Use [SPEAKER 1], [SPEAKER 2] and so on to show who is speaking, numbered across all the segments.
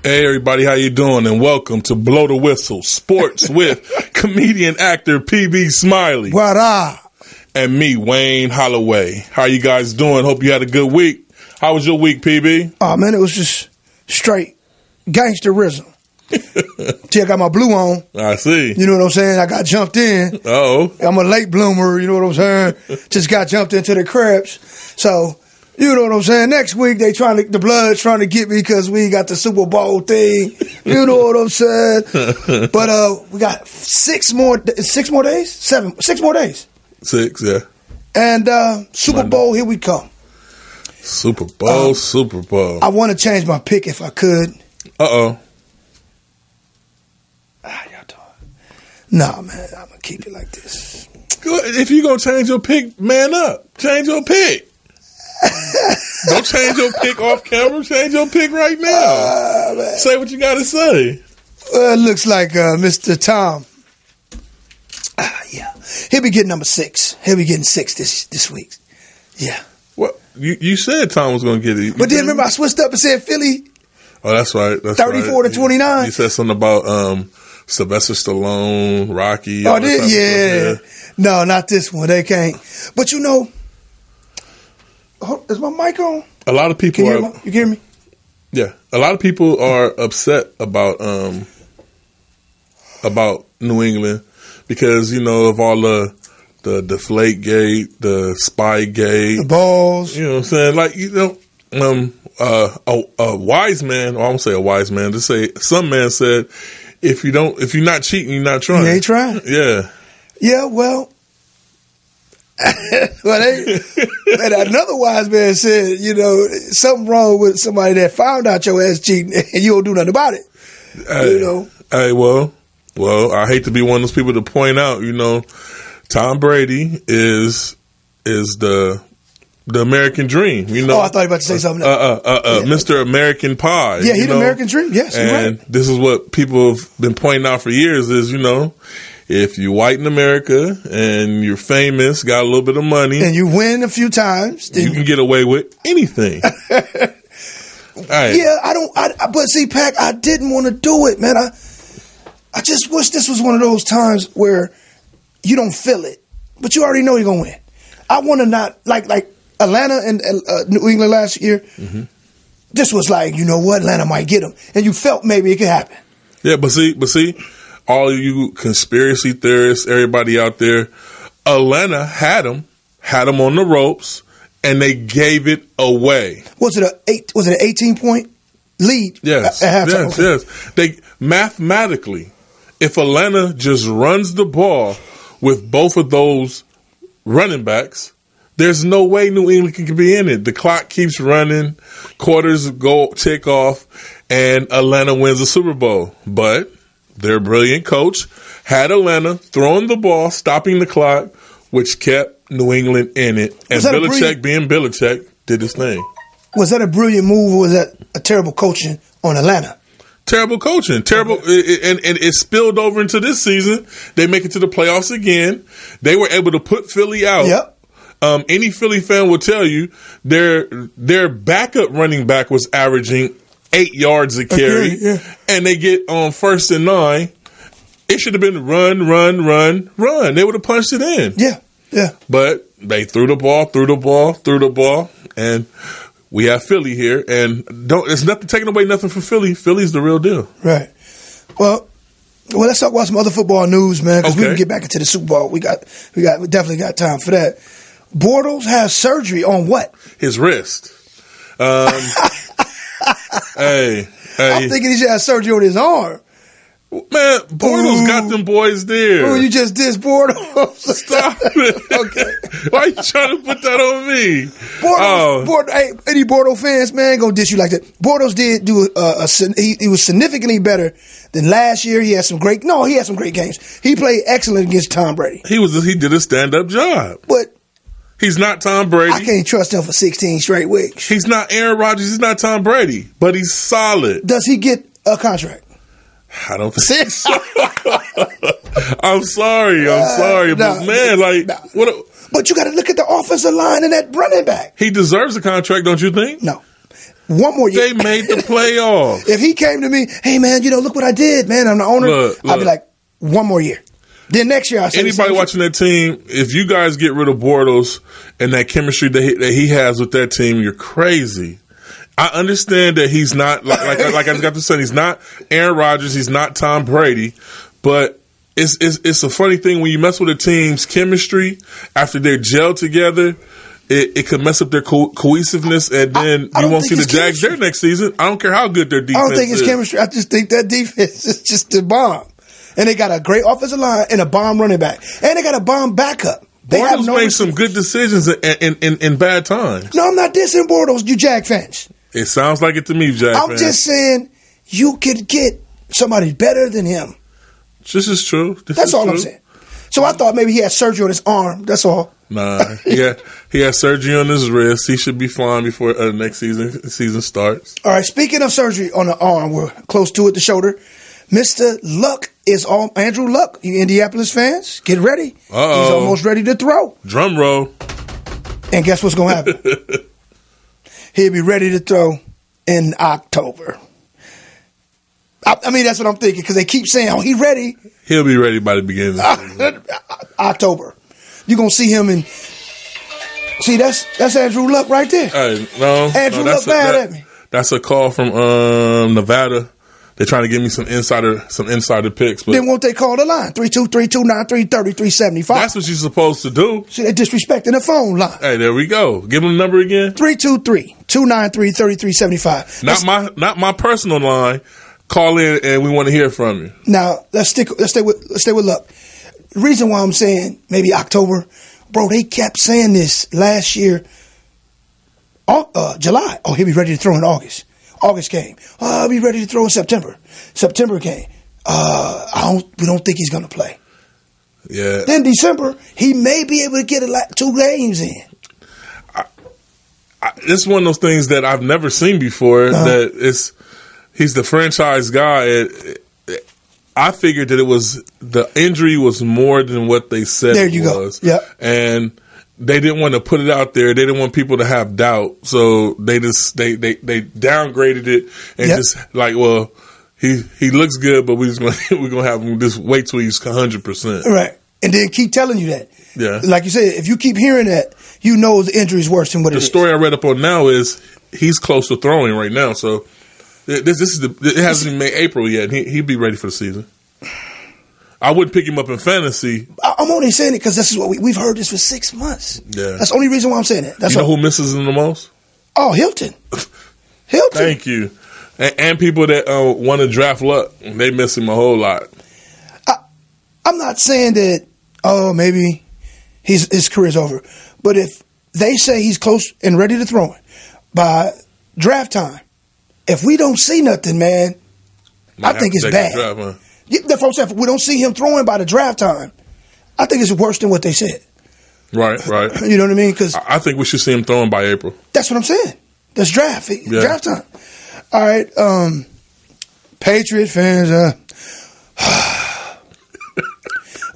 [SPEAKER 1] Hey everybody, how you doing? And welcome to Blow the Whistle Sports with comedian actor P.B. Smiley.
[SPEAKER 2] What up?
[SPEAKER 1] And me, Wayne Holloway. How you guys doing? Hope you had a good week. How was your week, P.B.?
[SPEAKER 2] Oh man, it was just straight gangsterism. Till I got my blue on.
[SPEAKER 1] I see.
[SPEAKER 2] You know what I'm saying? I got jumped in.
[SPEAKER 1] Oh.
[SPEAKER 2] I'm a late bloomer, you know what I'm saying? Just got jumped into the cribs. So, you know what I'm saying? Next week the Blood's trying to get me because we got the Superbowl thing. You know what I'm saying? But we got 6 more days? 6 more days?
[SPEAKER 1] 6, yeah.
[SPEAKER 2] And Superbowl, here we come.
[SPEAKER 1] Superbowl.
[SPEAKER 2] I want to change my pick if I could.
[SPEAKER 1] Uh-oh.
[SPEAKER 2] How y'all doing? Nah, man, I'm going to keep it like this.
[SPEAKER 1] If you're going to change your pick, man up. Change your pick. Don't change your pick off camera. Change your pick right now. Say what you got to say.
[SPEAKER 2] Well, it looks like Mr. Tom. Yeah. He'll be getting number 6. He'll be getting 6 this week. Yeah.
[SPEAKER 1] Well, you said Tom was going to get it.
[SPEAKER 2] But then remember I switched up and said Philly.
[SPEAKER 1] Oh, that's right. That's
[SPEAKER 2] 34
[SPEAKER 1] right.
[SPEAKER 2] to 29.
[SPEAKER 1] You said something about Sylvester Stallone, Rocky.
[SPEAKER 2] Oh, did? Yeah. No, not this one. They can't. But you know, is my mic on?
[SPEAKER 1] A lot of people
[SPEAKER 2] you hear me?
[SPEAKER 1] Yeah. A lot of people are upset about New England because, you know, of all the deflate gate, the spy gate,
[SPEAKER 2] the balls.
[SPEAKER 1] You know what I'm saying? Like, you know, a wise man, or I won't say a wise man, just say some man said, if you're not cheating, you're not trying.
[SPEAKER 2] You ain't trying.
[SPEAKER 1] Yeah.
[SPEAKER 2] Yeah, well, another wise man said, you know, something wrong with somebody that found out your ass cheating and you don't do nothing about it.
[SPEAKER 1] Hey,
[SPEAKER 2] you know.
[SPEAKER 1] Hey, well, I hate to be one of those people to point out, you know, Tom Brady is the American dream, you know.
[SPEAKER 2] Oh, I thought you were about to say something else.
[SPEAKER 1] Mr. American Pie.
[SPEAKER 2] Yeah, he's the American dream. Yes, you're right.
[SPEAKER 1] And this is what people have been pointing out for years is, you know, if you're white in America and you're famous, got a little bit of money,
[SPEAKER 2] and you win a few times,
[SPEAKER 1] you can get away with anything. Right.
[SPEAKER 2] Yeah, but see, Pac, I didn't want to do it, man. I just wish this was one of those times where you don't feel it, but you already know you're gonna win. I want to not like Atlanta and New England last year. Mm-hmm. This was like, you know what, Atlanta might get them, and you felt maybe it could happen. Yeah,
[SPEAKER 1] but see, all of you conspiracy theorists, everybody out there, Atlanta had them on the ropes, and they gave it away.
[SPEAKER 2] Was it an 18-point lead?
[SPEAKER 1] Yes, yes. They mathematically, if Atlanta just runs the ball with both of those running backs, there's no way New England can be in it. The clock keeps running, quarters tick off, and Atlanta wins the Super Bowl. But their brilliant coach had Atlanta throwing the ball, stopping the clock, which kept New England in it. And Belichick, being Belichick, did his thing.
[SPEAKER 2] Was that a brilliant move, or was that a terrible coaching on Atlanta?
[SPEAKER 1] Terrible coaching. Terrible. And it spilled over into this season. They make it to the playoffs again. They were able to put Philly out.
[SPEAKER 2] Yep.
[SPEAKER 1] Any Philly fan will tell you their backup running back was averaging 8 yards a carry, and they get on 1st and 9. It should have been run. They would have punched it in.
[SPEAKER 2] Yeah.
[SPEAKER 1] But they threw the ball, and we have Philly here, and it's nothing taking away nothing from Philly. Philly's the real deal.
[SPEAKER 2] Right. Well, let's talk about some other football news, man, because we can get back into the Super Bowl. We definitely got time for that. Bortles has surgery on what?
[SPEAKER 1] His wrist. Hey.
[SPEAKER 2] I'm thinking he should have surgery on his arm.
[SPEAKER 1] Man, Bortles got them boys there.
[SPEAKER 2] Oh, you just dissed Bortles.
[SPEAKER 1] Stop it. Okay. Why are you trying to put that on me?
[SPEAKER 2] Hey, any Bortles fans, man, ain't gonna diss you like that. Bortles did do he was significantly better than last year. He had some great games. He played excellent against Tom Brady.
[SPEAKER 1] He did a stand-up job.
[SPEAKER 2] But
[SPEAKER 1] he's not Tom Brady.
[SPEAKER 2] I can't trust him for 16 straight weeks.
[SPEAKER 1] He's not Aaron Rodgers. He's not Tom Brady. But he's solid.
[SPEAKER 2] Does he get a contract?
[SPEAKER 1] I don't think so. I'm sorry, but man, what?
[SPEAKER 2] But you got to look at the offensive line and that running back.
[SPEAKER 1] He deserves a contract, don't you think?
[SPEAKER 2] No. one more year.
[SPEAKER 1] They made the playoffs.
[SPEAKER 2] If he came to me, hey man, look what I did, man. I'm the owner. I'd be like, one more year. Then next year, I'll say
[SPEAKER 1] anybody watching that team, if you guys get rid of Bortles and that chemistry that he has with that team, you're crazy. I understand that he's not like I just got to say, he's not Aaron Rodgers, he's not Tom Brady, but it's a funny thing when you mess with a team's chemistry after they're gelled together. It could mess up their cohesiveness, and then you won't see the Jags there next season. I don't care how good their defense is.
[SPEAKER 2] I don't think it's chemistry. I just think that defense is just a bomb. And they got a great offensive line and a bomb running back. And they got a bomb backup.
[SPEAKER 1] Bortles made some good decisions in bad times.
[SPEAKER 2] No, I'm not dissing Bortles, you Jag fans.
[SPEAKER 1] It sounds like it to me, Jag fans.
[SPEAKER 2] I'm just saying you could get somebody better than him.
[SPEAKER 1] This is true.
[SPEAKER 2] That's all I'm saying. So I thought maybe he had surgery on his arm. That's all.
[SPEAKER 1] Nah, he had surgery on his wrist. He should be fine before next season starts.
[SPEAKER 2] All right, speaking of surgery on the arm, we're close to it, the shoulder. Mr. Luck is on. Andrew Luck, you Indianapolis fans, get ready.
[SPEAKER 1] Uh-oh.
[SPEAKER 2] He's almost ready to throw.
[SPEAKER 1] Drum roll.
[SPEAKER 2] And guess what's going to happen? He'll be ready to throw in October. I mean, that's what I'm thinking, because they keep saying, oh, he's ready.
[SPEAKER 1] He'll be ready by the beginning of the season.
[SPEAKER 2] October. You're going to see him in... See, that's Andrew Luck right there. Andrew Luck mad at me.
[SPEAKER 1] That's a call from Nevada. They're trying to give me some insider picks. But
[SPEAKER 2] then won't they call the line? 323-293-3375.
[SPEAKER 1] That's what you're supposed to do.
[SPEAKER 2] See, they're disrespecting the phone line.
[SPEAKER 1] Hey, there we go. Give them the number again.
[SPEAKER 2] 323-293-3375.
[SPEAKER 1] Not my personal line. Call in and we want to hear from you.
[SPEAKER 2] Now, let's stay with Luck. The reason why I'm saying maybe October, bro, they kept saying this last year, July. Oh, he'll be ready to throw in August. August came. I'll be ready to throw in September. September came. We don't think he's going to play.
[SPEAKER 1] Yeah.
[SPEAKER 2] Then December, he may be able to get 2 games in.
[SPEAKER 1] It's one of those things that I've never seen before. That he's the franchise guy. I figured that the injury was more than what they said
[SPEAKER 2] there you
[SPEAKER 1] was.
[SPEAKER 2] Go. Yeah.
[SPEAKER 1] And they didn't want to put it out there. They didn't want people to have doubt. So they downgraded it and just like, well, he looks good, but we're gonna have him just wait till he's 100%.
[SPEAKER 2] Right. And then keep telling you that.
[SPEAKER 1] Yeah.
[SPEAKER 2] Like you said, if you keep hearing that, you know the injury is worse than what it is.
[SPEAKER 1] The story I read up on now is he's close to throwing right now. So it hasn't even made April yet. He'd be ready for the season. I wouldn't pick him up in fantasy.
[SPEAKER 2] I'm only saying it because this is what we've heard this for 6 months.
[SPEAKER 1] Yeah.
[SPEAKER 2] That's the only reason why I'm saying it. That's
[SPEAKER 1] you know who misses him the most?
[SPEAKER 2] Oh, Hilton.
[SPEAKER 1] Thank you. And people that want to draft Luck, they miss him a whole lot.
[SPEAKER 2] I'm not saying that, maybe his career's over. But if they say he's close and ready to throw it by draft time, if we don't see nothing, man, I think it's bad.
[SPEAKER 1] Draft, huh?
[SPEAKER 2] That's what I'm saying. If we don't see him throwing by the draft time, I think it's worse than what they said.
[SPEAKER 1] Right.
[SPEAKER 2] You know what I mean? Because
[SPEAKER 1] I think we should see him throwing by April.
[SPEAKER 2] That's what I'm saying. That's draft time. All right, Patriot fans.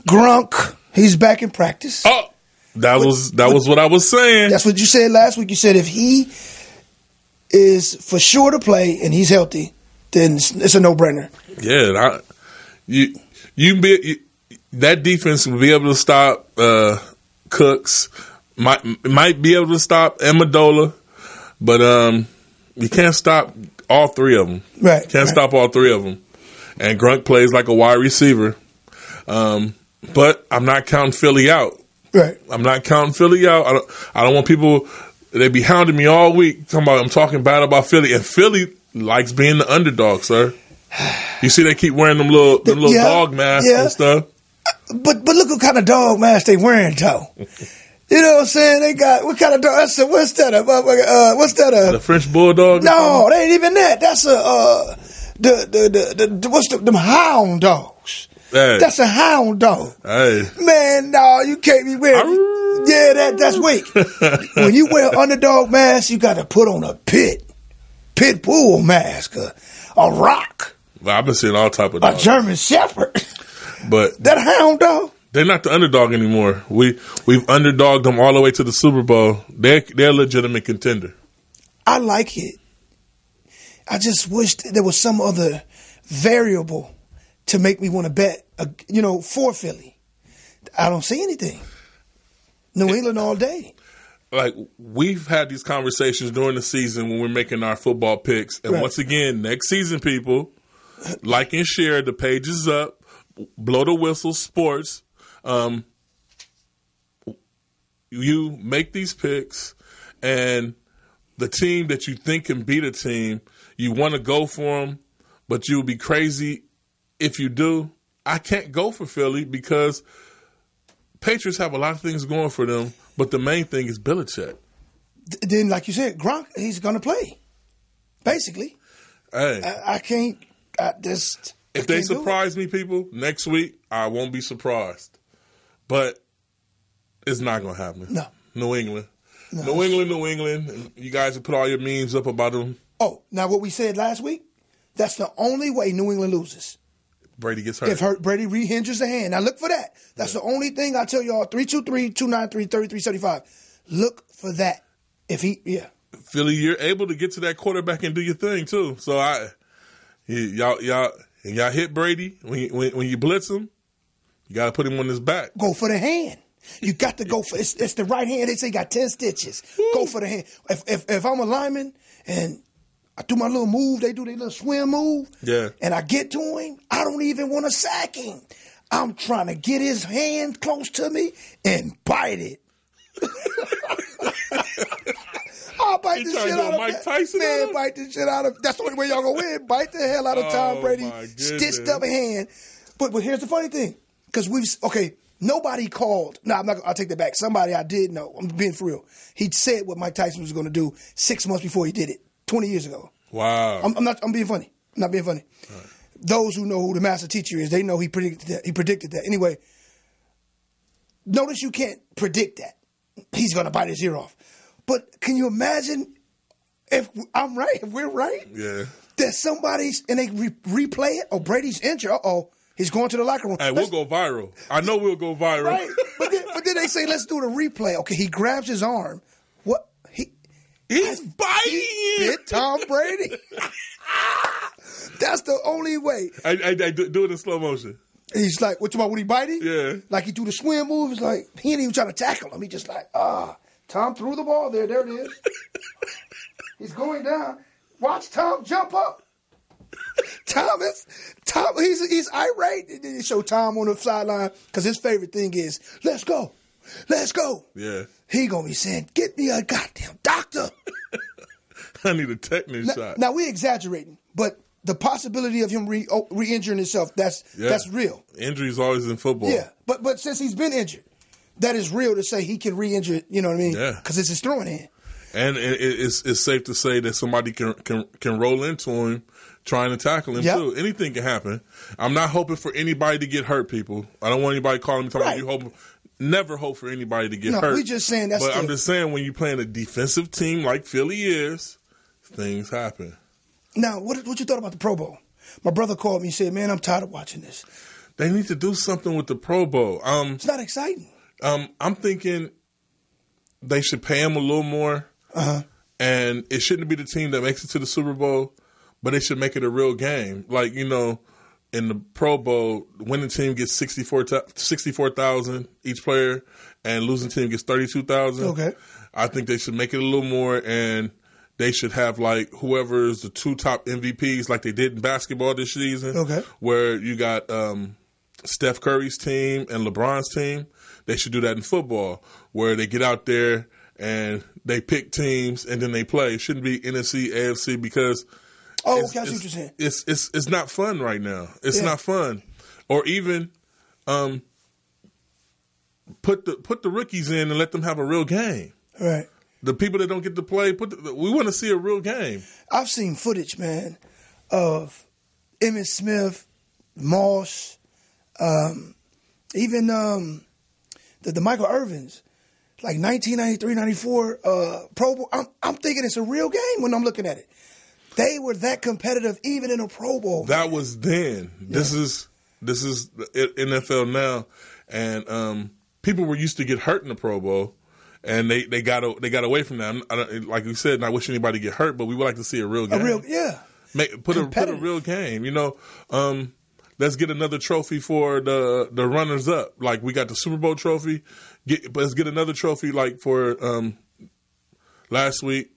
[SPEAKER 2] Gronk, he's back in practice.
[SPEAKER 1] Oh, that was what I was saying.
[SPEAKER 2] That's what you said last week. You said if he is for sure to play and he's healthy, then it's a no-brainer.
[SPEAKER 1] Yeah, that defense will be able to stop Cooks. Might be able to stop Amendola, but you can't stop all 3 of them.
[SPEAKER 2] Right.
[SPEAKER 1] Can't stop all 3 of them. And Gronk plays like a wide receiver. But I'm not counting Philly out.
[SPEAKER 2] Right.
[SPEAKER 1] I'm not counting Philly out. I don't want people. They be hounding me all week I'm talking bad about Philly, and Philly likes being the underdog, sir. You see, they keep wearing them little dog masks and stuff.
[SPEAKER 2] But look what kind of dog mask they wearing, though. You know what I'm saying? They got what kind of dog? What's that?
[SPEAKER 1] The French bulldog?
[SPEAKER 2] No, they ain't even that. That's them hound dogs.
[SPEAKER 1] Hey.
[SPEAKER 2] That's a hound dog.
[SPEAKER 1] Hey.
[SPEAKER 2] Man, no, you can't be wearing. Yeah, that's weak. When you wear underdog mask, you got to put on a pit bull mask, a rock.
[SPEAKER 1] Well, I've been seeing all type of dogs.
[SPEAKER 2] A German Shepherd.
[SPEAKER 1] But
[SPEAKER 2] that hound dog.
[SPEAKER 1] They're not the underdog anymore. We've underdogged them all the way to the Super Bowl. They're a legitimate contender.
[SPEAKER 2] I like it I just wish there was some other variable to make me want to bet, for Philly. I don't see anything. New England all day.
[SPEAKER 1] Like, we've had these conversations during the season when we're making our football picks. And once again, next season, people, like and share. The page is up. Blow the whistle, sports. You make these picks, and the team that you think can beat a team, you want to go for them, but you'll be crazy if you do. I can't go for Philly because Patriots have a lot of things going for them, but the main thing is Belichick.
[SPEAKER 2] Then, like you said, Gronk, he's going to play, basically.
[SPEAKER 1] Hey,
[SPEAKER 2] I can't.
[SPEAKER 1] If they surprise me, people, next week, I won't be surprised. But it's not going to happen.
[SPEAKER 2] No.
[SPEAKER 1] New England. No. New England. You guys have put all your memes up about them.
[SPEAKER 2] Oh, now what we said last week, that's the only way New England loses.
[SPEAKER 1] Brady gets hurt.
[SPEAKER 2] If Brady rehinges the hand. Now look for that. That's the only thing I tell y'all, 323-293-3375. Look for that.
[SPEAKER 1] Philly, you're able to get to that quarterback and do your thing, too. So y'all hit Brady when you blitz him. You got to put him on his back.
[SPEAKER 2] Go for the hand. You got to go for it's the right hand. They say got 10 stitches. Woo. Go for the hand. If I'm a lineman and I do my little move, they do their little swim move, and I get to him, I don't even want to sack him. I'm trying to get his hand close to me and bite it. I'll bite the shit out of
[SPEAKER 1] Mike Tyson.
[SPEAKER 2] Man, bite the shit out of. That's the only way y'all gonna win. Bite the hell out of Tom Brady, stitched up hand. But here's the funny thing, because nobody called. No, I'll take that back. Somebody I did know. I'm being for real. He said what Mike Tyson was going to do 6 months before he did it, 20 years ago.
[SPEAKER 1] Wow.
[SPEAKER 2] I'm being funny. I'm not being funny. Right. Those who know who the master teacher is, they know he predicted that. He predicted that. Anyway, notice you can't predict that. He's going to bite his ear off. But can you imagine if I'm right, if we're right?
[SPEAKER 1] Yeah.
[SPEAKER 2] That somebody's, and they replay it, Brady's injured. He's going to the locker room.
[SPEAKER 1] Hey, we'll go viral. I know we'll go viral.
[SPEAKER 2] Right. But then they say, let's do the replay. Okay, he grabs his arm. What?
[SPEAKER 1] He's biting you.
[SPEAKER 2] Bit Tom Brady. That's the only way.
[SPEAKER 1] I do it in slow motion.
[SPEAKER 2] He's like, what you about? Would he bite him?
[SPEAKER 1] Yeah.
[SPEAKER 2] Like he do the swim move. It's like, he ain't even trying to tackle him. He just like, Tom threw the ball there. There it is. He's going down. Watch Tom jump up. Tom, he's irate. They show Tom on the sideline because his favorite thing is, let's go.
[SPEAKER 1] Yeah.
[SPEAKER 2] He gonna be saying, get me a goddamn doctor.
[SPEAKER 1] I need a tetanus shot.
[SPEAKER 2] Now we exaggerating, but the possibility of him re-injuring himself, that's real.
[SPEAKER 1] Injuries always in football.
[SPEAKER 2] Yeah, but since he's been injured, that is real to say he can re-injure, you know what I mean?
[SPEAKER 1] Yeah.
[SPEAKER 2] Because it's his throwing hand.
[SPEAKER 1] And it's safe to say that somebody can roll into him trying to tackle him too. Anything can happen. I'm not hoping for anybody to get hurt, people. I don't want anybody calling me talking about you hoping. Never hope for anybody to get hurt.
[SPEAKER 2] No, we just saying that's.
[SPEAKER 1] But I'm just saying when you're playing a defensive team like Philly is, things happen.
[SPEAKER 2] Now, what you thought about the Pro Bowl? My brother called me and said, "Man, I'm tired of watching this."
[SPEAKER 1] They need to do something with the Pro Bowl.
[SPEAKER 2] It's not exciting.
[SPEAKER 1] I'm thinking they should pay him a little more. And it shouldn't be the team that makes it to the Super Bowl, but they should make it a real game. Like, in the Pro Bowl, winning team gets $64,000 each player, and losing team gets $32,000.
[SPEAKER 2] Okay.
[SPEAKER 1] I think they should make it a little more, and they should have like whoever's the two top MVPs, like they did in basketball this season.
[SPEAKER 2] Okay.
[SPEAKER 1] Where you got Steph Curry's team and LeBron's team. They should do that in football, where they get out there and they pick teams and then they play. It shouldn't be NFC, AFC because
[SPEAKER 2] okay, I see what you're saying.
[SPEAKER 1] It's not fun right now. It's not fun. Or even put the rookies in and let them have a real game.
[SPEAKER 2] Right.
[SPEAKER 1] The people that don't get to play, we want to see a real game.
[SPEAKER 2] I've seen footage, man, of Emmitt Smith, Moss, even the Michael Irvins. Like 1993, 94 Pro Bowl. I'm thinking it's a real game when I'm looking at it. They were that competitive even in a Pro Bowl.
[SPEAKER 1] That was then. Yeah. This is the NFL now, and people were used to get hurt in the Pro Bowl, and they got away from that. Like you said, not wish anybody get hurt, but we would like to see a real game. Put a real game. Let's get another trophy for the runners up. Like we got the Super Bowl trophy. Let's get another trophy like for last week.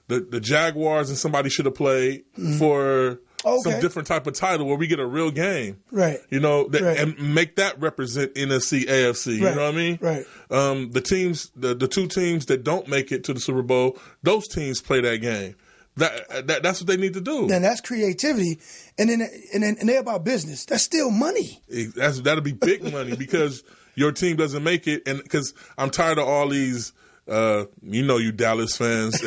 [SPEAKER 1] The Jaguars and somebody should have played for some different type of title where we get a real game.
[SPEAKER 2] Right.
[SPEAKER 1] And make that represent NFC, AFC.
[SPEAKER 2] Right.
[SPEAKER 1] You know what I mean?
[SPEAKER 2] Right.
[SPEAKER 1] The teams, the two teams that don't make it to the Super Bowl, those teams play that game. That's what they need to do.
[SPEAKER 2] Then that's creativity, and they're about business. That's still money.
[SPEAKER 1] That'll be big money because your team doesn't make it, and because I'm tired of all these. You Dallas fans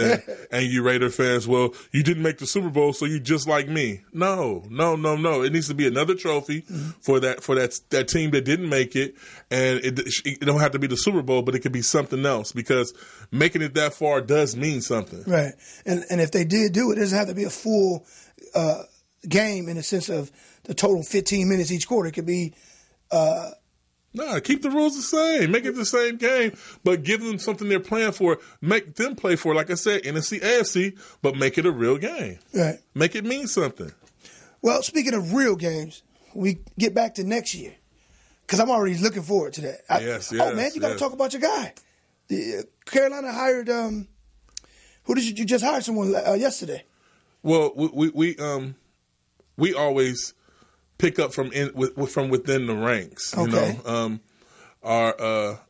[SPEAKER 1] and you Raider fans. Well, you didn't make the Super Bowl, so you just like me. No. It needs to be another trophy for that team that didn't make it, and it don't have to be the Super Bowl, but it could be something else because making it that far does mean something.
[SPEAKER 2] Right, and if they did do it, it doesn't have to be a full game in the sense of the total 15 minutes each quarter. It could be.
[SPEAKER 1] No, keep the rules the same. Make it the same game, but give them something they're playing for. Make them play for, like I said, NFC, AFC, but make it a real game.
[SPEAKER 2] Right.
[SPEAKER 1] Make it mean something.
[SPEAKER 2] Well, speaking of real games, we get back to next year because I'm already looking forward to that.
[SPEAKER 1] Yes.
[SPEAKER 2] Oh, man, you got to talk about your guy. Carolina hired, who did you just hire someone yesterday?
[SPEAKER 1] Well, we always pick up from within the ranks.
[SPEAKER 2] Okay.
[SPEAKER 1] Our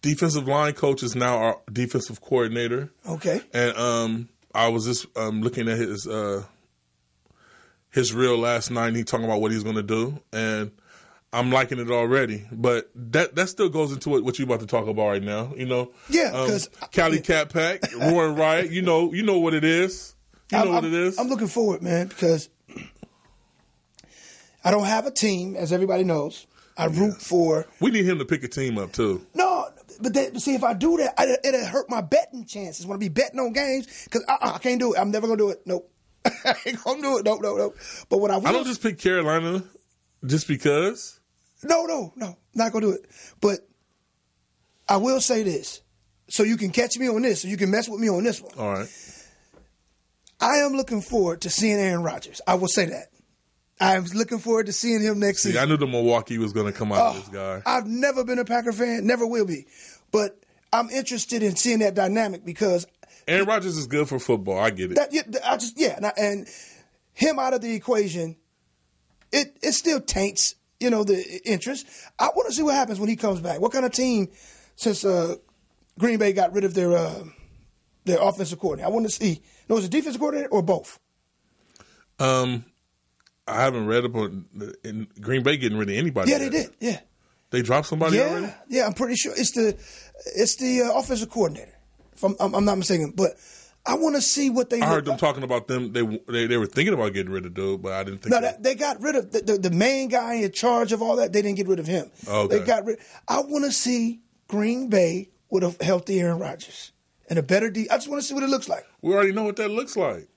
[SPEAKER 1] defensive line coach is now our defensive coordinator.
[SPEAKER 2] Okay.
[SPEAKER 1] And I was just looking at his reel last night. And he talking about what he's going to do, and I'm liking it already. But that still goes into what you're about to talk about right now.
[SPEAKER 2] Yeah, because
[SPEAKER 1] Cali Cat Pack, Roaring Riot. You know what it is. What it is.
[SPEAKER 2] I'm looking forward, man, because I don't have a team, as everybody knows. I root for.
[SPEAKER 1] We need him to pick a team up too.
[SPEAKER 2] No, but see, if I do that, it'll hurt my betting chances when I be betting on games because I can't do it. I'm never gonna do it. Nope, I ain't gonna do it. Nope. But what I
[SPEAKER 1] don't just pick Carolina just because.
[SPEAKER 2] No, not gonna do it. But I will say this, so you can catch me on this, so you can mess with me on this one.
[SPEAKER 1] All right.
[SPEAKER 2] I am looking forward to seeing Aaron Rodgers. I will say that. I'm looking forward to seeing him next season.
[SPEAKER 1] I knew the Milwaukee was going to come out of this guy.
[SPEAKER 2] I've never been a Packer fan, never will be. But I'm interested in seeing that dynamic because
[SPEAKER 1] Aaron Rodgers is good for football. I get it.
[SPEAKER 2] And him out of the equation, it still taints, the interest. I want to see what happens when he comes back. What kind of team, since Green Bay got rid of their offensive coordinator? I want to see. Was it defensive coordinator or both?
[SPEAKER 1] I haven't read about in Green Bay getting rid of anybody.
[SPEAKER 2] Yeah, they did. Yeah,
[SPEAKER 1] they dropped somebody already.
[SPEAKER 2] Yeah, I'm pretty sure it's the offensive coordinator. If I'm not mistaken, but I want to see what they.
[SPEAKER 1] I heard them talking about them. They were thinking about getting rid of dude, but I didn't think.
[SPEAKER 2] No, they got rid of the main guy in charge of all that. They didn't get rid of him.
[SPEAKER 1] Okay.
[SPEAKER 2] They got rid. I want to see Green Bay with a healthy Aaron Rodgers and a better D. I just want to see what it looks like.
[SPEAKER 1] We already know what that looks like.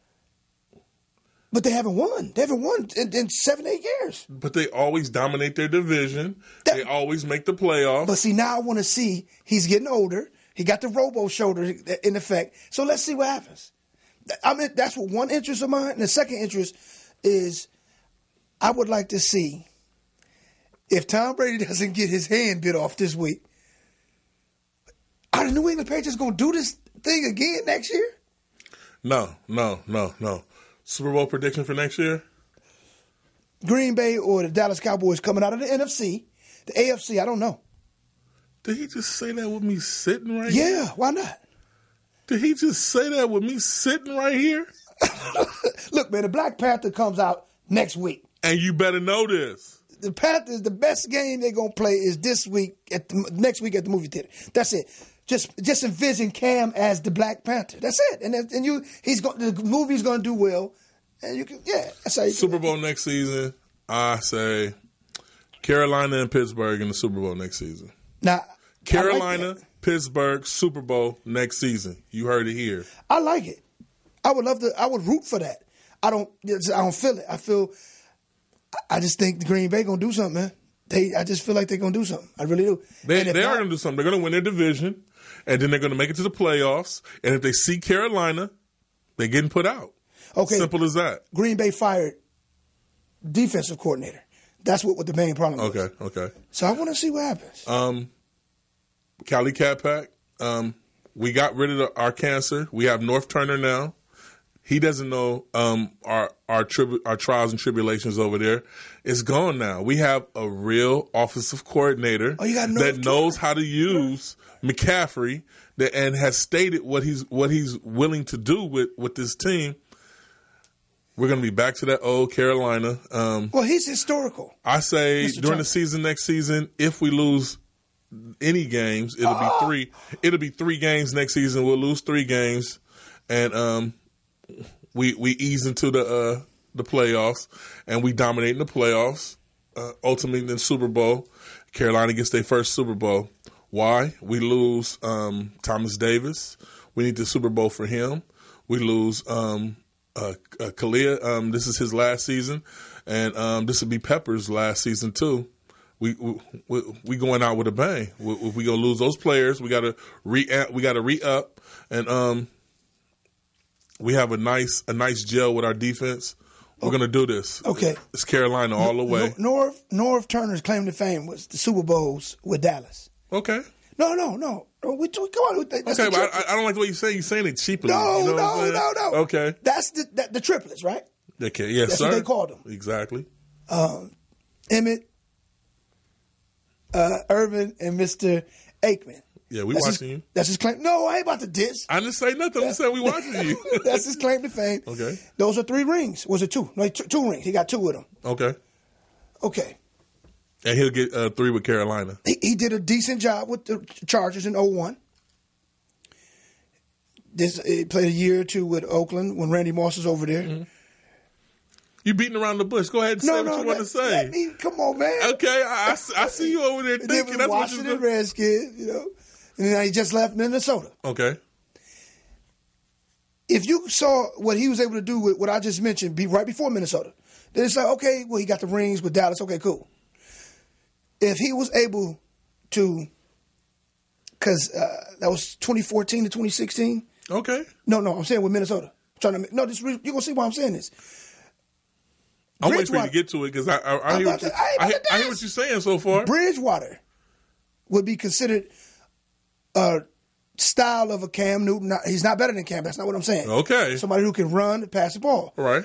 [SPEAKER 2] But they haven't won. They haven't won in 7-8 years.
[SPEAKER 1] But they always dominate their division. They always make the playoffs.
[SPEAKER 2] But see, now I want to see he's getting older. He got the robo shoulder in effect. So let's see what happens. I mean, that's what one interest of mine. And the second interest is I would like to see if Tom Brady doesn't get his hand bit off this week, are the New England Patriots going to do this thing again next year?
[SPEAKER 1] No. Super Bowl prediction for next year?
[SPEAKER 2] Green Bay or the Dallas Cowboys coming out of the NFC. The AFC, I don't know.
[SPEAKER 1] Did he just say that with me sitting right here?
[SPEAKER 2] Yeah, why not?
[SPEAKER 1] Did he just say that with me sitting right here?
[SPEAKER 2] Look, man, the Black Panther comes out next week.
[SPEAKER 1] And you better know this.
[SPEAKER 2] The Panthers, the best game they're going to play is next week at the movie theater. That's it. Just envision Cam as the Black Panther. That's it. And the movie's going to do well. And that's how you
[SPEAKER 1] Super Bowl next season. I say Carolina and Pittsburgh in the Super Bowl next season.
[SPEAKER 2] Now,
[SPEAKER 1] Carolina, Pittsburgh, Super Bowl next season. You heard it here.
[SPEAKER 2] I like it. I would root for that. I don't feel it. I just think the Green Bay going to do something, man. I just feel like they're going to do something. I really do.
[SPEAKER 1] They are going to do something. They're going to win their division, and then they're going to make it to the playoffs. And if they see Carolina, they're getting put out.
[SPEAKER 2] Okay.
[SPEAKER 1] Simple as that.
[SPEAKER 2] Green Bay fired defensive coordinator. That's what the main problem is.
[SPEAKER 1] Okay.
[SPEAKER 2] So I want to see what happens.
[SPEAKER 1] Cali Capac, we got rid of our cancer. We have North Turner now. He doesn't know our trials and tribulations over there. It's gone now. We have a real offensive coordinator that knows how to use McCaffrey and has stated what he's willing to do with this team. We're going to be back to that old Carolina.
[SPEAKER 2] Well, he's historical.
[SPEAKER 1] I say during the season, next season, if we lose any games, it'll be 3. It'll be 3 games next season. We'll lose 3 games, and we ease into the playoffs, and we dominate in the playoffs. Ultimately, in Super Bowl, Carolina gets their first Super Bowl. Why? We lose Thomas Davis. We need the Super Bowl for him. We lose Kalia. This is his last season, and this will be Pepper's last season too. We going out with a bang. If we gonna lose those players, we gotta re-up, and we have a nice gel with our defense. We're gonna do this.
[SPEAKER 2] Okay,
[SPEAKER 1] it's Carolina all the way.
[SPEAKER 2] North Turner's claim to fame was the Super Bowls with Dallas.
[SPEAKER 1] Okay.
[SPEAKER 2] No. Come on.
[SPEAKER 1] Okay, but I don't like the way you're saying it cheaply.
[SPEAKER 2] No.
[SPEAKER 1] Okay.
[SPEAKER 2] That's the triplets, right?
[SPEAKER 1] Okay, yes,
[SPEAKER 2] That's
[SPEAKER 1] sir.
[SPEAKER 2] what they called them.
[SPEAKER 1] Exactly.
[SPEAKER 2] Emmett, Irvin, and Mr. Aikman.
[SPEAKER 1] Yeah, we watching you.
[SPEAKER 2] That's his claim. No, I ain't about to diss.
[SPEAKER 1] I didn't say nothing. I said we watching you.
[SPEAKER 2] That's his claim to fame.
[SPEAKER 1] Okay.
[SPEAKER 2] Those are 3 rings. Was it 2? No, 2 rings. He got 2 with them. Okay.
[SPEAKER 1] And he'll get 3 with Carolina.
[SPEAKER 2] He did a decent job with the Chargers in 2001. He played a year or 2 with Oakland when Randy Moss was over there.
[SPEAKER 1] Mm-hmm. You beating around the bush. Go ahead and say what you want to say.
[SPEAKER 2] Come on, man.
[SPEAKER 1] Okay, I see you over there thinking that's what
[SPEAKER 2] Washington Redskins, and then he just left Minnesota.
[SPEAKER 1] Okay.
[SPEAKER 2] If you saw what he was able to do with what I just mentioned, right before Minnesota, then it's like, okay, well, he got the rings with Dallas. Okay, cool. If he was able to, because that was 2014 to 2016.
[SPEAKER 1] Okay.
[SPEAKER 2] No, I'm saying with Minnesota. You're gonna see why I'm saying this.
[SPEAKER 1] I'm waiting for you to get to it because I hear what you're saying so far.
[SPEAKER 2] Bridgewater would be considered a style of a Cam Newton. He's not better than Cam. That's not what I'm saying.
[SPEAKER 1] Okay.
[SPEAKER 2] Somebody who can run and pass the ball.
[SPEAKER 1] Right.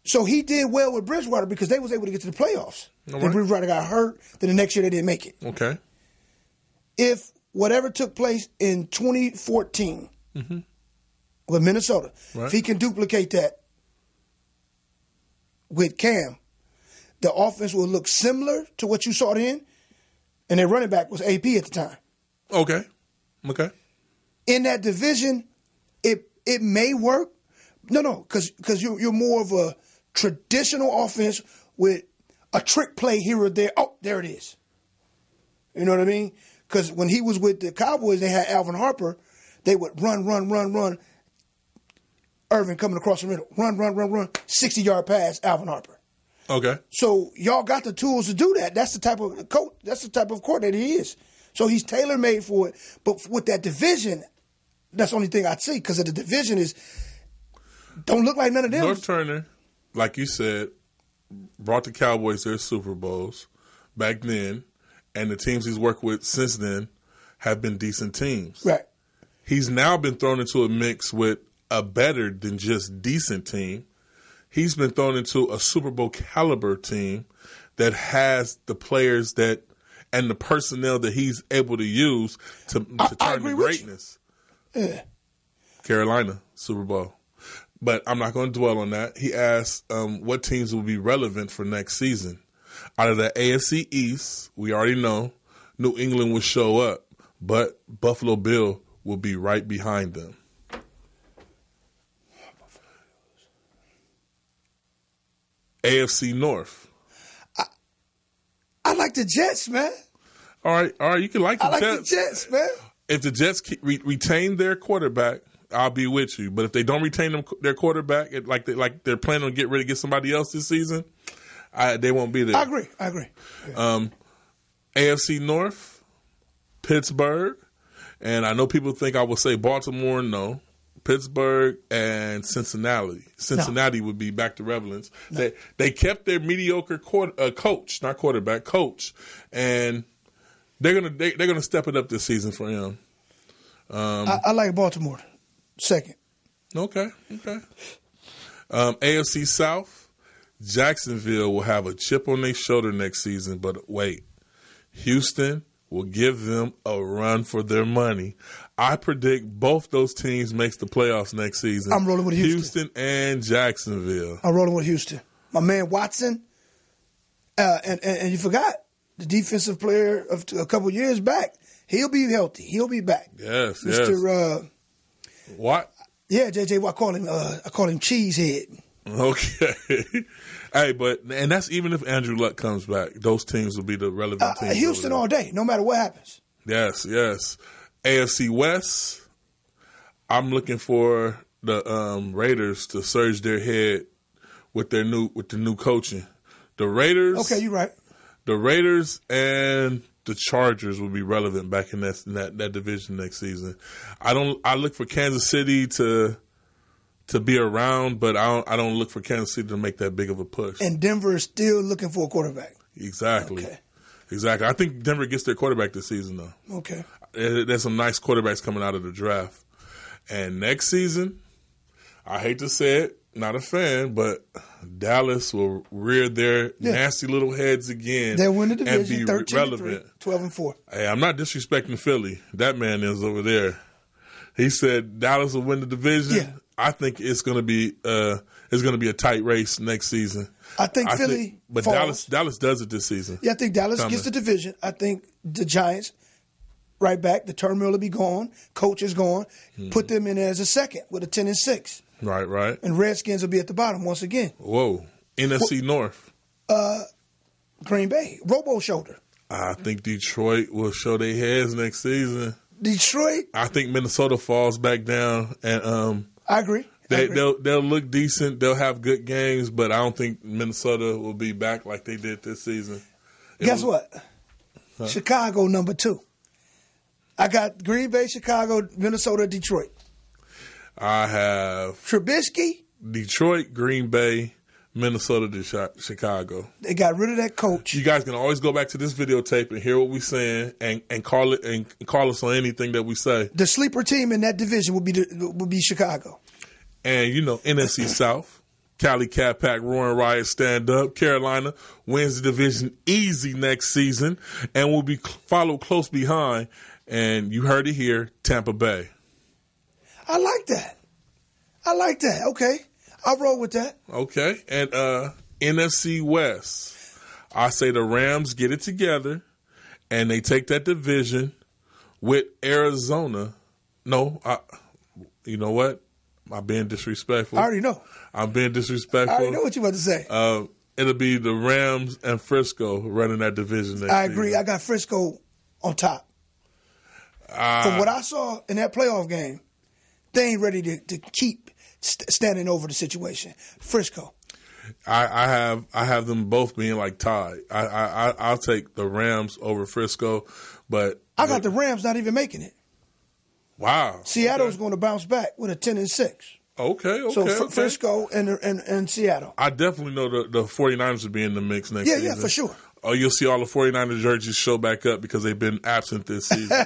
[SPEAKER 2] So he did well with Bridgewater because they was able to get to the playoffs.
[SPEAKER 1] All
[SPEAKER 2] Then
[SPEAKER 1] right.
[SPEAKER 2] Bridgewater got hurt. Then the next year they didn't make it.
[SPEAKER 1] Okay.
[SPEAKER 2] If whatever took place in 2014 with Minnesota, if he can duplicate that with Cam, the offense will look similar to what you saw then, and their running back was AP at the time.
[SPEAKER 1] Okay.
[SPEAKER 2] In that division, it may work. No, because you're more of a traditional offense with a trick play here or there. Oh, there it is. You know what I mean? Because when he was with the Cowboys, they had Alvin Harper. They would run. Irvin coming across the middle. Run. 60-yard pass, Alvin Harper.
[SPEAKER 1] Okay.
[SPEAKER 2] So y'all got the tools to do that. That's the type of coach. That's the type of coordinator he is. So he's tailor made for it. But with that division, that's the only thing I'd say because of the division don't look like none of them.
[SPEAKER 1] North Turner, like you said, brought the Cowboys their Super Bowls back then, and the teams he's worked with since then have been decent teams.
[SPEAKER 2] Right.
[SPEAKER 1] He's now been thrown into a mix with a better than just decent team. He's been thrown into a Super Bowl caliber team that has the players and the personnel that he's able to use to turn to greatness.
[SPEAKER 2] Yeah.
[SPEAKER 1] Carolina, Super Bowl. But I'm not going to dwell on that. He asked what teams will be relevant for next season. Out of the AFC East, we already know New England will show up, but Buffalo Bill will be right behind them. AFC North.
[SPEAKER 2] I like the Jets, man.
[SPEAKER 1] All right. You can like the Jets.
[SPEAKER 2] I like the Jets, man.
[SPEAKER 1] If the Jets retain their quarterback, I'll be with you. But if they don't retain their quarterback, like they're planning to get somebody else this season, they won't be there.
[SPEAKER 2] I agree. Yeah.
[SPEAKER 1] AFC North, Pittsburgh, and I know people think I will say Baltimore. No, Pittsburgh and Cincinnati. Cincinnati would be back to relevance. No. They kept their mediocre coach, and they're gonna step it up this season for him.
[SPEAKER 2] I like Baltimore second.
[SPEAKER 1] Okay. AFC South, Jacksonville will have a chip on their shoulder next season, but wait, Houston will give them a run for their money. I predict both those teams makes the playoffs next season.
[SPEAKER 2] I'm rolling with Houston.
[SPEAKER 1] Houston and Jacksonville.
[SPEAKER 2] I'm rolling with Houston. My man Watson, and you forgot the defensive player of a couple years back. He'll be healthy. He'll be back.
[SPEAKER 1] Yes,
[SPEAKER 2] Mr.
[SPEAKER 1] What?
[SPEAKER 2] Yeah, JJ. I call him Cheesehead.
[SPEAKER 1] Okay. Hey, and that's even if Andrew Luck comes back. Those teams will be the relevant teams.
[SPEAKER 2] Houston all day, no matter what happens.
[SPEAKER 1] Yes. AFC West, I'm looking for the Raiders to surge their head with the new coaching. The Raiders.
[SPEAKER 2] Okay, you're right.
[SPEAKER 1] The Raiders and the Chargers will be relevant back in that division next season. I look for Kansas City to be around, but I don't look for Kansas City to make that big of a push.
[SPEAKER 2] And Denver is still looking for a quarterback.
[SPEAKER 1] Exactly.
[SPEAKER 2] Okay.
[SPEAKER 1] Exactly. I think Denver gets their quarterback this season, though.
[SPEAKER 2] Okay.
[SPEAKER 1] There's some nice quarterbacks coming out of the draft. And next season, I hate to say it, not a fan, but Dallas will rear their nasty little heads again.
[SPEAKER 2] They'll win the division,
[SPEAKER 1] and be relevant.
[SPEAKER 2] 12-4.
[SPEAKER 1] Hey, I'm not disrespecting Philly. That man is over there. He said Dallas will win the division.
[SPEAKER 2] Yeah.
[SPEAKER 1] I think it's going to be a tight race next season.
[SPEAKER 2] I think Philly
[SPEAKER 1] falls. Dallas does it this season.
[SPEAKER 2] Yeah, I think Dallas gets the division. I think the Giants, right back, the turmoil will be gone. Coach is gone. Put them in as a second with a 10-6.
[SPEAKER 1] Right.
[SPEAKER 2] And Redskins will be at the bottom once again.
[SPEAKER 1] Whoa. NFC North.
[SPEAKER 2] Green Bay. Robo shoulder.
[SPEAKER 1] I think Detroit will show their heads next season.
[SPEAKER 2] Detroit?
[SPEAKER 1] I think Minnesota falls back down, and
[SPEAKER 2] I agree.
[SPEAKER 1] They'll look decent. They'll have good games, but I don't think Minnesota will be back like they did this season.
[SPEAKER 2] Guess what? Huh? Chicago number 2. I got Green Bay, Chicago, Minnesota, Detroit.
[SPEAKER 1] I have
[SPEAKER 2] Trubisky,
[SPEAKER 1] Detroit, Green Bay, Minnesota, Chicago.
[SPEAKER 2] They got rid of that coach.
[SPEAKER 1] You guys can always go back to this videotape and hear what we're saying and call us on anything that we say.
[SPEAKER 2] The sleeper team in that division will be Chicago.
[SPEAKER 1] And NFC South, Cali Cat Pack, Roaring Riot, stand up. Carolina wins the division easy next season and will be followed close behind. And you heard it here, Tampa Bay.
[SPEAKER 2] I like that. Okay. I'll roll with that.
[SPEAKER 1] Okay. And NFC West, I say the Rams get it together and they take that division with Arizona. No, you know what? I'm being disrespectful.
[SPEAKER 2] I already know.
[SPEAKER 1] I'm being disrespectful.
[SPEAKER 2] I already know what you're about to say.
[SPEAKER 1] It'll be the Rams and Frisco running that division next
[SPEAKER 2] I agree.
[SPEAKER 1] season.
[SPEAKER 2] I got Frisco on top. From what I saw in that playoff game, they ain't ready to keep standing over the situation. Frisco.
[SPEAKER 1] I have them both being like tied. I'll take the Rams over Frisco, but
[SPEAKER 2] I got the Rams not even making it.
[SPEAKER 1] Wow.
[SPEAKER 2] Seattle's going to bounce back with a 10-6.
[SPEAKER 1] Okay.
[SPEAKER 2] So Frisco and Seattle.
[SPEAKER 1] I definitely know the 49ers will be in the mix next season.
[SPEAKER 2] Yeah, for sure.
[SPEAKER 1] Oh, you'll see all the 49ers jerseys show back up because they've been absent this season.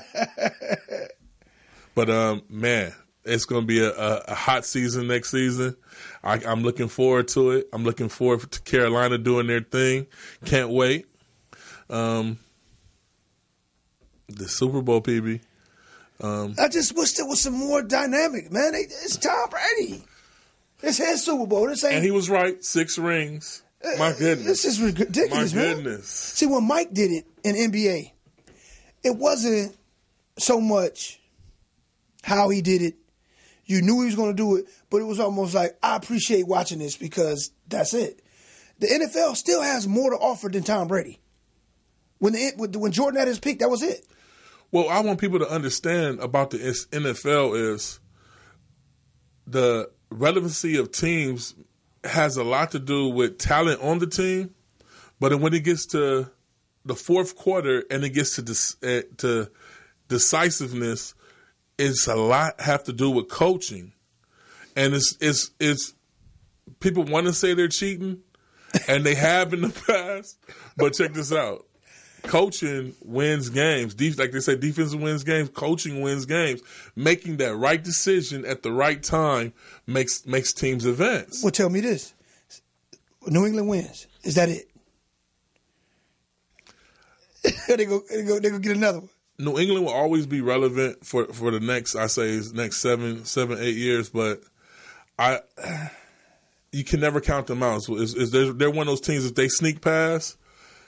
[SPEAKER 1] But, man, it's going to be a hot season next season. I'm looking forward to it. I'm looking forward to Carolina doing their thing. Can't wait. The Super Bowl, PB.
[SPEAKER 2] I just wish there was some more dynamic, man. It's Tom Brady. It's his Super Bowl.
[SPEAKER 1] And he was right. 6 rings. My goodness.
[SPEAKER 2] This is ridiculous,
[SPEAKER 1] My
[SPEAKER 2] man.
[SPEAKER 1] goodness.
[SPEAKER 2] See, when Mike did it in NBA, it wasn't so much how he did it. You knew he was going to do it, but it was almost like, I appreciate watching this because that's it. The NFL still has more to offer than Tom Brady. When Jordan at his peak, that was it.
[SPEAKER 1] Well, I want people to understand about the NFL is the relevancy of teams has a lot to do with talent on the team, but when it gets to the fourth quarter and it gets to decisiveness, it's a lot have to do with coaching and it's people want to say they're cheating, and they have in the past. But check this out: coaching wins games. Like they say, defense wins games. Coaching wins games. Making that right decision at the right time makes teams advance.
[SPEAKER 2] Well, tell me this: New England wins. Is that it? they go get another one.
[SPEAKER 1] New England will always be relevant for the next 7-8 years, but you can never count them out. They're one of those teams, if they sneak past,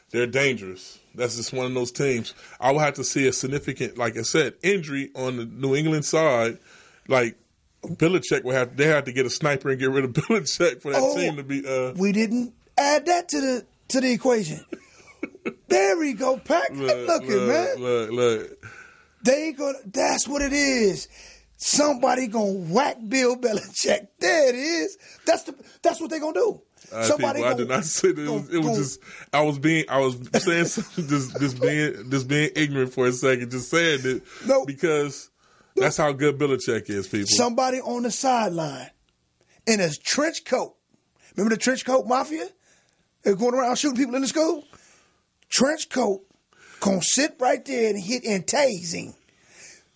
[SPEAKER 1] they're dangerous. That's just one of those teams. I would have to see a significant, like I said, injury on the New England side. Like Belichick they have to get a sniper and get rid of Belichick for that team to be.
[SPEAKER 2] We didn't add that to the equation. There we go, Pack. Look, man.
[SPEAKER 1] Look.
[SPEAKER 2] That's what it is. Somebody gonna whack Bill Belichick. There it is. That's what they gonna do.
[SPEAKER 1] I did not say that. I was saying something, just being ignorant for a second, just saying it because that's how good Belichick is, people.
[SPEAKER 2] Somebody on the sideline in a trench coat. Remember the trench coat mafia? They're going around shooting people in the school. Trench coat, gonna sit right there and hit and tase him.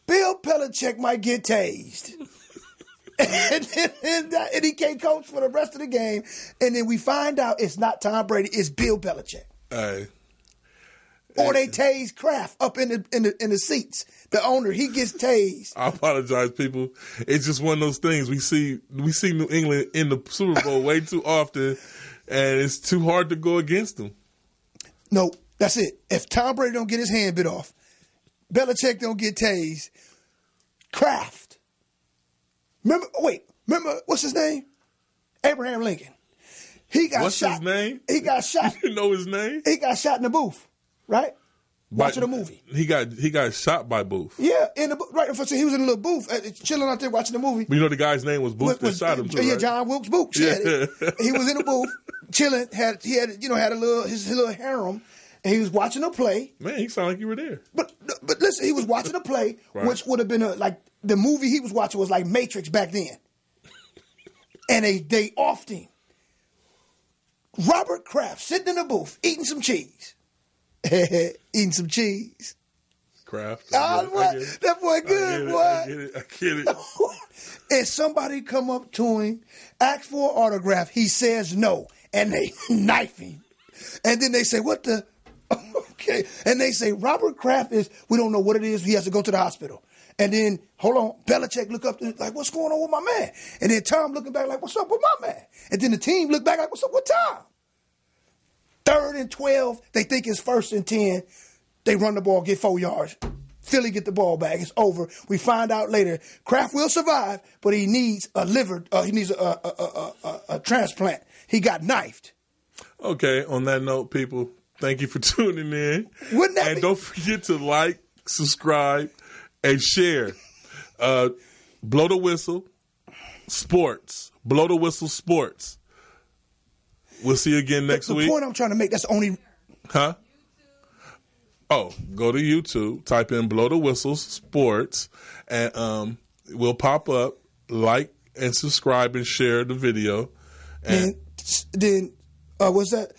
[SPEAKER 2] Bill Belichick might get tased. and he can't coach for the rest of the game. And then we find out it's not Tom Brady, it's Bill Belichick. Or they tase Kraft up in the seats. The owner, he gets tased.
[SPEAKER 1] I apologize, people. It's just one of those things. We see New England in the Super Bowl way too often, and it's too hard to go against them.
[SPEAKER 2] No, that's it. If Tom Brady don't get his hand bit off, Belichick don't get tased, Kraft. Remember, what's his name? Abraham Lincoln. He got shot.
[SPEAKER 1] What's his name?
[SPEAKER 2] He got shot.
[SPEAKER 1] You know his name?
[SPEAKER 2] He got shot in the booth, right? Watching a movie.
[SPEAKER 1] He got shot by Booth.
[SPEAKER 2] Yeah, right. So he was in a little booth, chilling out there watching the movie.
[SPEAKER 1] But you know the guy's name was Booth that shot him too,
[SPEAKER 2] yeah,
[SPEAKER 1] right?
[SPEAKER 2] John Wilkes Booth. Yeah. He was in the booth, chilling. Had his little harem, and he was watching a play. Man,
[SPEAKER 1] he sounded like you were there.
[SPEAKER 2] But listen, he was watching a play, right, which would have been like the movie he was watching was like Matrix back then, and they offed him. Robert Kraft sitting in the booth eating some cheese. Eating some cheese.
[SPEAKER 1] Kraft.
[SPEAKER 2] That boy good, boy.
[SPEAKER 1] I get it.
[SPEAKER 2] And somebody come up to him, ask for an autograph. He says no, and they knife him. And then they say, what the? Okay. And they say, Robert Kraft we don't know what it is. He has to go to the hospital. And then, hold on, Belichick look up like, what's going on with my man? And then Tom looking back like, what's up with my man? And then the team look back like, what's up with Tom? 3rd and 12, they think it's 1st and 10. They run the ball, get 4 yards. Philly get the ball back. It's over. We find out later, Kraft will survive, but he needs a liver. He needs a transplant. He got knifed.
[SPEAKER 1] Okay. On that note, people, thank you for tuning in.
[SPEAKER 2] And
[SPEAKER 1] don't forget to like, subscribe, and share. Blow the Whistle Sports. Blow the Whistle Sports. We'll see you again next week.
[SPEAKER 2] The point I'm trying to make, that's the only...
[SPEAKER 1] Huh? Oh, go to YouTube, type in Blow the Whistles Sports, and we'll pop up, like and subscribe and share the video. And
[SPEAKER 2] then what's that?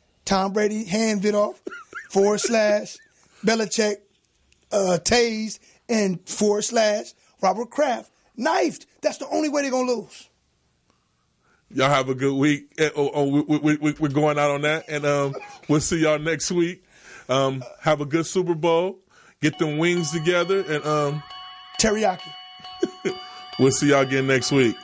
[SPEAKER 2] / Tom Brady hand bit off, / Belichick tased, and / Robert Kraft knifed. That's the only way they're going to lose.
[SPEAKER 1] Y'all have a good week. We're going out on that, and we'll see y'all next week. Have a good Super Bowl. Get them wings together, and
[SPEAKER 2] teriyaki.
[SPEAKER 1] We'll see y'all again next week.